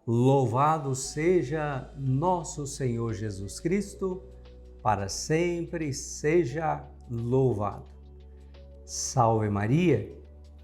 Louvado seja nosso Senhor Jesus Cristo, para sempre seja louvado. Salve Maria,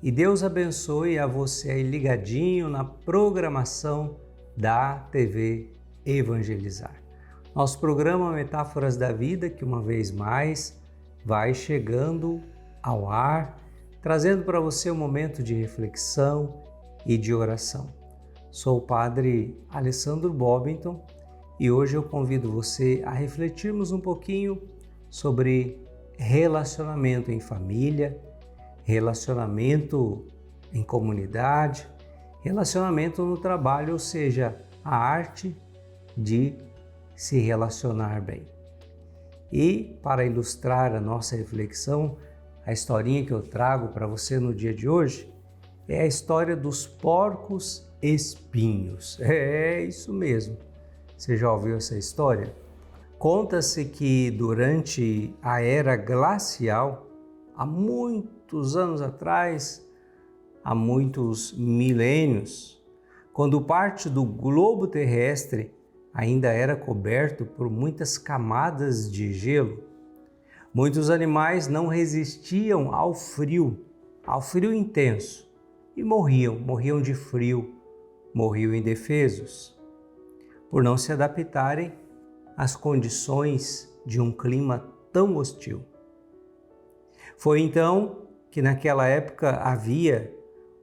e Deus abençoe a você aí ligadinho na programação da TV Evangelizar. Nosso programa Metáforas da Vida, que uma vez mais vai chegando ao ar, trazendo para você um momento de reflexão e de oração. Sou o Padre Alessandro Bobbington e hoje eu convido você a refletirmos um pouquinho sobre relacionamento em família, relacionamento em comunidade, relacionamento no trabalho, ou seja, a arte de se relacionar bem. E para ilustrar a nossa reflexão, a historinha que eu trago para você no dia de hoje é a história dos porcos espinhos. É isso mesmo. Você já ouviu essa história? Conta-se que durante a era glacial, há muitos anos atrás, há muitos milênios, quando parte do globo terrestre ainda era coberto por muitas camadas de gelo, muitos animais não resistiam ao frio intenso e morriam de frio, morriam indefesos, por não se adaptarem às condições de um clima tão hostil. Foi então que naquela época havia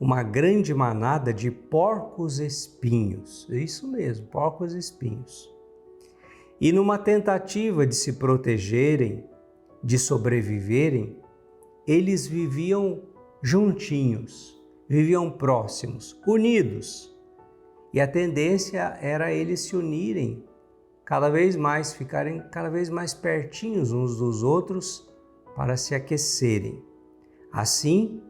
uma grande manada de porcos-espinhos, isso mesmo, porcos-espinhos. E numa tentativa de se protegerem, de sobreviverem, eles viviam juntinhos, viviam próximos, unidos. E a tendência era eles se unirem cada vez mais, ficarem cada vez mais pertinhos uns dos outros para se aquecerem. Assim,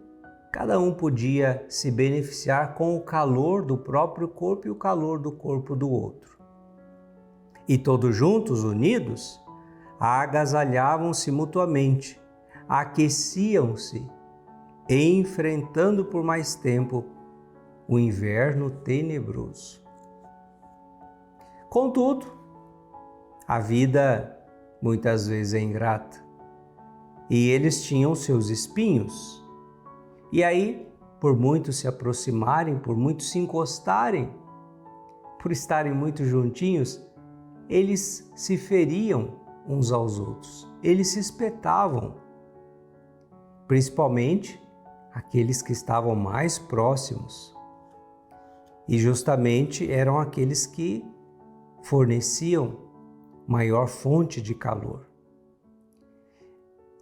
cada um podia se beneficiar com o calor do próprio corpo e o calor do corpo do outro. E todos juntos, unidos, agasalhavam-se mutuamente, aqueciam-se, enfrentando por mais tempo o inverno tenebroso. Contudo, a vida muitas vezes é ingrata e eles tinham seus espinhos. E aí, por muito se aproximarem, por muito se encostarem, por estarem muito juntinhos, eles se feriam uns aos outros, eles se espetavam, principalmente aqueles que estavam mais próximos. E justamente eram aqueles que forneciam maior fonte de calor.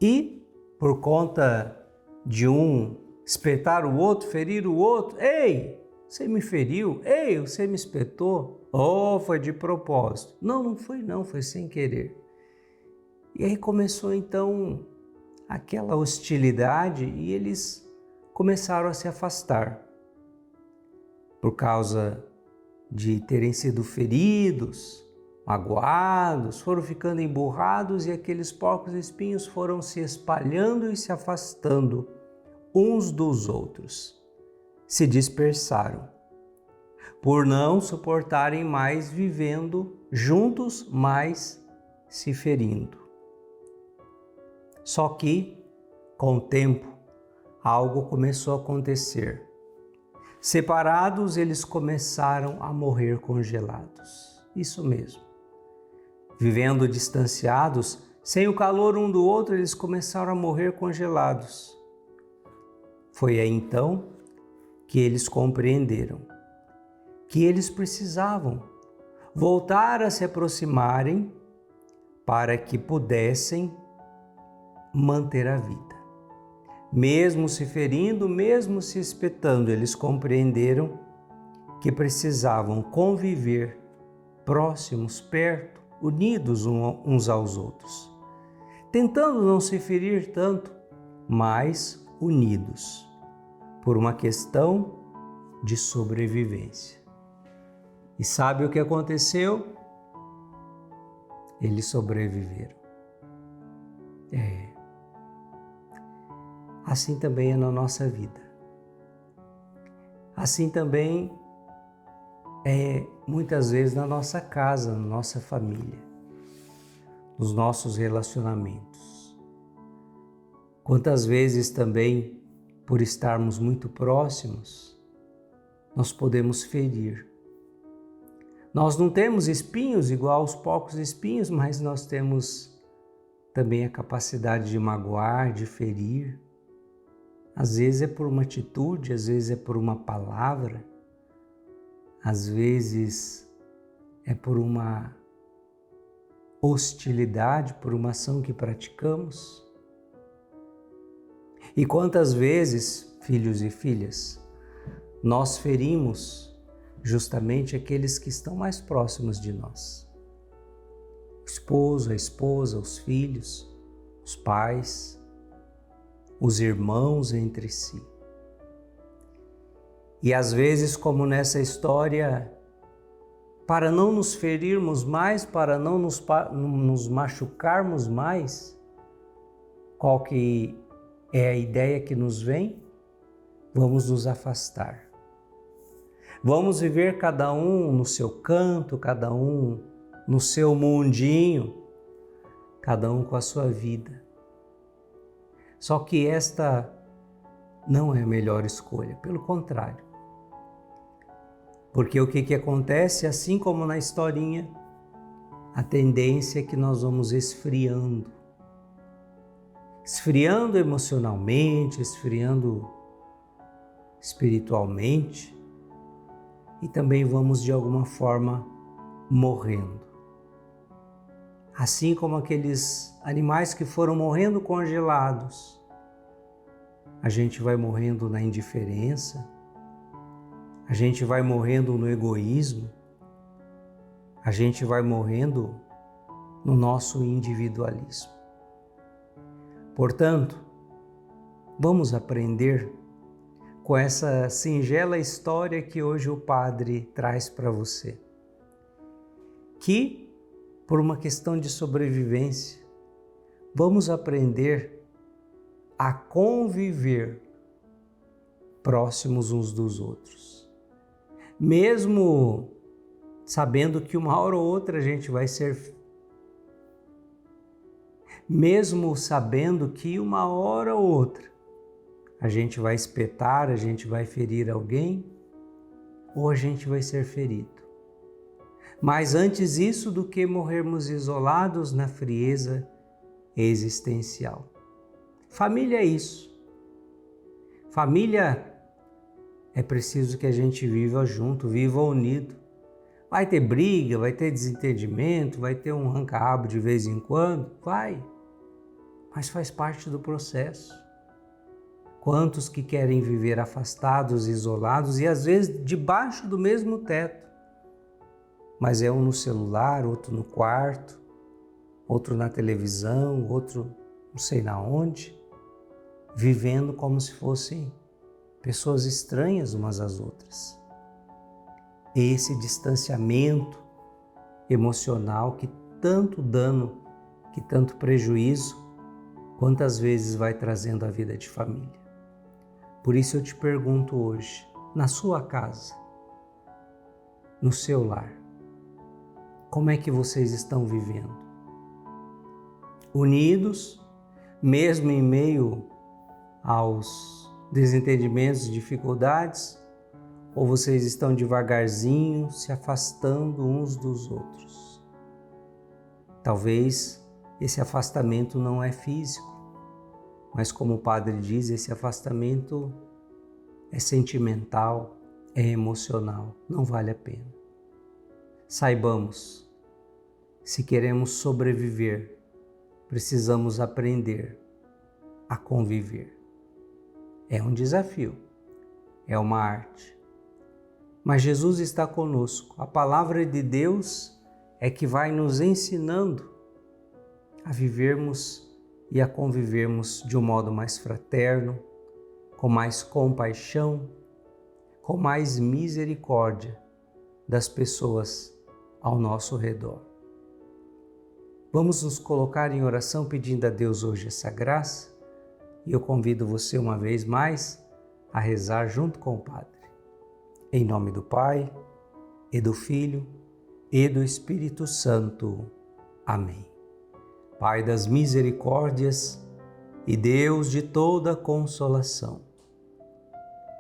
E por conta de um espetar o outro, ferir o outro, ei, você me feriu, ei, você me espetou, oh, foi de propósito. Não foi não, foi sem querer. E aí começou então aquela hostilidade e eles começaram a se afastar por causa de terem sido feridos, magoados, foram ficando emburrados e aqueles porcos espinhos foram se espalhando e se afastando uns dos outros. Se dispersaram, por não suportarem mais vivendo juntos, mas se ferindo. Só que, com o tempo, algo começou a acontecer. Separados, eles começaram a morrer congelados. Isso mesmo. Vivendo distanciados, sem o calor um do outro, eles começaram a morrer congelados. Foi aí então que eles compreenderam que eles precisavam voltar a se aproximarem para que pudessem manter a vida. Mesmo se ferindo, mesmo se espetando, eles compreenderam que precisavam conviver próximos, perto, unidos uns aos outros, tentando não se ferir tanto, mas unidos, por uma questão de sobrevivência. E sabe o que aconteceu? Eles sobreviveram. Assim também é na nossa vida. Assim também é muitas vezes na nossa casa, na nossa família, nos nossos relacionamentos. Quantas vezes também, por estarmos muito próximos, nós podemos ferir. Nós não temos espinhos igual aos poucos espinhos, mas nós temos também a capacidade de magoar, de ferir. Às vezes é por uma atitude, às vezes é por uma palavra, às vezes é por uma hostilidade, por uma ação que praticamos. E quantas vezes, filhos e filhas, nós ferimos justamente aqueles que estão mais próximos de nós. O esposo, a esposa, os filhos, os pais, os irmãos entre si. E às vezes, como nessa história, para não nos ferirmos mais, para não nos machucarmos mais, qual que é a ideia que nos vem? Vamos nos afastar. Vamos viver cada um no seu canto, cada um no seu mundinho, cada um com a sua vida. Só que esta não é a melhor escolha, pelo contrário. Porque o que acontece, assim como na historinha, a tendência é que nós vamos esfriando. Esfriando emocionalmente, esfriando espiritualmente e também vamos de alguma forma morrendo. Assim como aqueles animais que foram morrendo congelados, a gente vai morrendo na indiferença, a gente vai morrendo no egoísmo, a gente vai morrendo no nosso individualismo. Portanto, vamos aprender com essa singela história que hoje o Padre traz para você. Que, por uma questão de sobrevivência, vamos aprender a conviver próximos uns dos outros. Mesmo sabendo que uma hora ou outra a gente vai ser... Mesmo sabendo que uma hora ou outra a gente vai espetar, a gente vai ferir alguém ou a gente vai ser ferido. Mas antes isso do que morrermos isolados na frieza existencial. Família é isso. Família é preciso que a gente viva junto, viva unido. Vai ter briga, vai ter desentendimento, vai ter um arranca-rabo de vez em quando? Vai. Mas faz parte do processo. Quantos que querem viver afastados, isolados e às vezes debaixo do mesmo teto? Mas é um no celular, outro no quarto, outro na televisão, outro não sei na onde, vivendo como se fossem pessoas estranhas umas às outras. Esse distanciamento emocional que tanto dano, que tanto prejuízo, quantas vezes vai trazendo a vida de família. Por isso eu te pergunto hoje, na sua casa, no seu lar, como é que vocês estão vivendo? Unidos, mesmo em meio aos desentendimentos e dificuldades, ou vocês estão devagarzinho se afastando uns dos outros? Talvez esse afastamento não é físico, mas como o Padre diz, esse afastamento é sentimental, é emocional, não vale a pena. Saibamos, se queremos sobreviver, precisamos aprender a conviver. É um desafio, é uma arte. Mas Jesus está conosco. A palavra de Deus é que vai nos ensinando a vivermos e a convivermos de um modo mais fraterno, com mais compaixão, com mais misericórdia das pessoas ao nosso redor. Vamos nos colocar em oração pedindo a Deus hoje essa graça e eu convido você uma vez mais a rezar junto com o Padre. Em nome do Pai, e do Filho, e do Espírito Santo. Amém. Pai das misericórdias e Deus de toda consolação,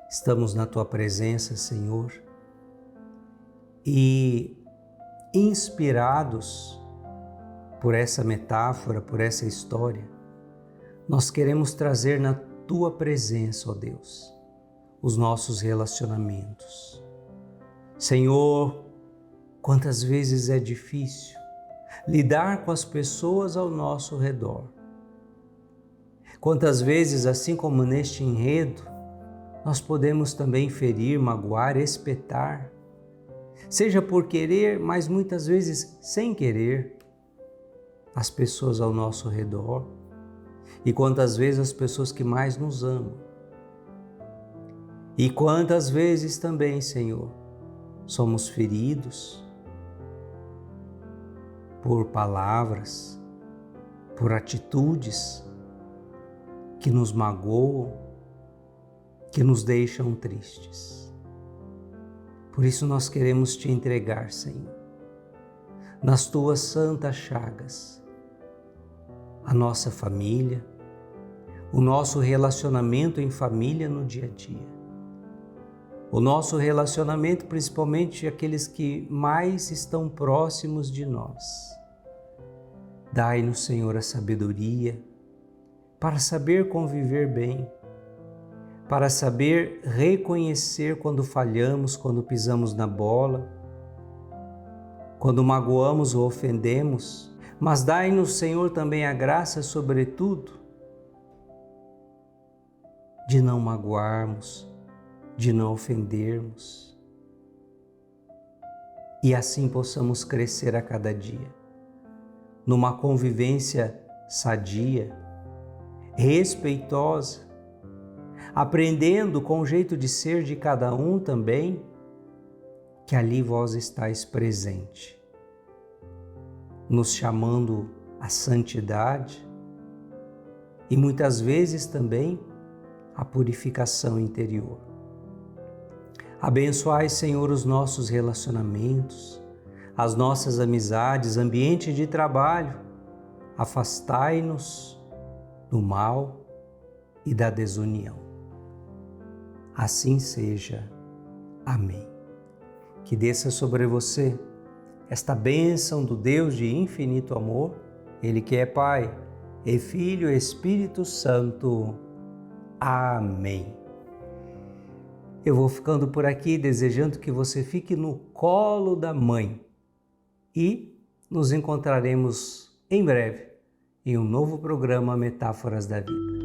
estamos na Tua presença, Senhor, e inspirados por essa metáfora, por essa história, nós queremos trazer na Tua presença, ó Deus, os nossos relacionamentos. Senhor, quantas vezes é difícil lidar com as pessoas ao nosso redor. Quantas vezes, assim como neste enredo, nós podemos também ferir, magoar, espetar, seja por querer, mas muitas vezes sem querer, as pessoas ao nosso redor, e quantas vezes as pessoas que mais nos amam. E quantas vezes também, Senhor, somos feridos por palavras, por atitudes que nos magoam, que nos deixam tristes. Por isso nós queremos Te entregar, Senhor, nas Tuas santas chagas, a nossa família, o nosso relacionamento em família no dia a dia, o nosso relacionamento principalmente aqueles que mais estão próximos de nós. Dai-nos, Senhor, a sabedoria para saber conviver bem, para saber reconhecer quando falhamos, quando pisamos na bola, quando magoamos ou ofendemos, mas dai-nos, Senhor, também a graça, sobretudo, de não magoarmos, de não ofendermos, e assim possamos crescer a cada dia, numa convivência sadia, respeitosa, aprendendo com o jeito de ser de cada um também, que ali vós estáis presente, nos chamando à santidade e muitas vezes também à purificação interior. Abençoai, Senhor, os nossos relacionamentos, as nossas amizades, ambiente de trabalho. Afastai-nos do mal e da desunião. Assim seja. Amém. Que desça sobre você esta bênção do Deus de infinito amor, Ele que é Pai e Filho e Espírito Santo. Amém. Eu vou ficando por aqui desejando que você fique no colo da Mãe e nos encontraremos em breve em um novo programa Metáforas da Vida.